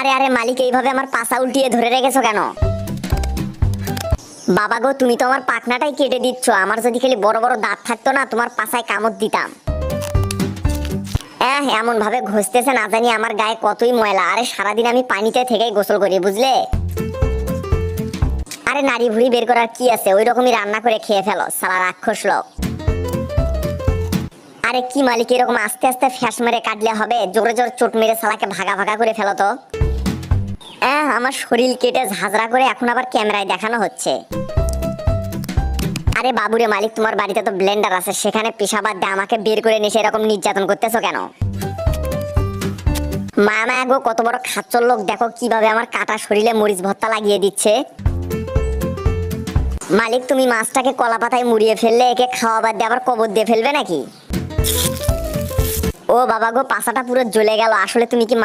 আরে আরে মালিক, এইভাবে আমার পাছা উল্টিয়ে ধরে রেখেছো কেন? বাবা গো, তুমি তো আমার পাখনাটাই কেটে দিচ্ছ। আমার যদি খালি বড় বড় দাঁত থাকতো না, তোমার পাছায় কামড় দিতাম। এমন ভাবে ঘষতেছে, না জানি আমার গায়ে কতই ময়লা। আরে সারাদিন আমি পানিতে থেকেই গোসল করি, বুঝলে? আরে নাড়ি ভুড়ি বের করার কি আছে, ওই রকমই রান্না করে খেয়ে ফেলো, সালা রাক্ষস লোক। আরে কি মালিক, এরকম আস্তে আস্তে ফ্যাস মেরে কাটলে হবে? জোরে জোরে চোট মেরে সালাকে ভাগা ভাগা করে ফেলো তো। আমার শরীর কেটে ঝাঁঝরা করে এখন আবার ক্যামেরায় দেখানো হচ্ছে। আরে বাবুরে মালিক, তোমার বাড়িতে তো ব্লেন্ডার আছে, সেখানে পেশাবাদ দিয়ে আমাকে বের করে নিয়ে এরকম নির্যাতন করতেছো কেন? মামা গো, কত বড় খাচ্চর লোক, দেখো কিভাবে আমার কাটা শরীরে মরিচ ভর্তা লাগিয়ে দিচ্ছে। মালিক, তুমি মাছটাকে কলা পাতায় মুড়িয়ে ফেললে, একে খাওয়া বাদ দিয়ে আবার কবর দিয়ে ফেলবে নাকি? ও বাবা গো, পাছাটা পুরো জ্বলে গেল। আসলে তুমি কি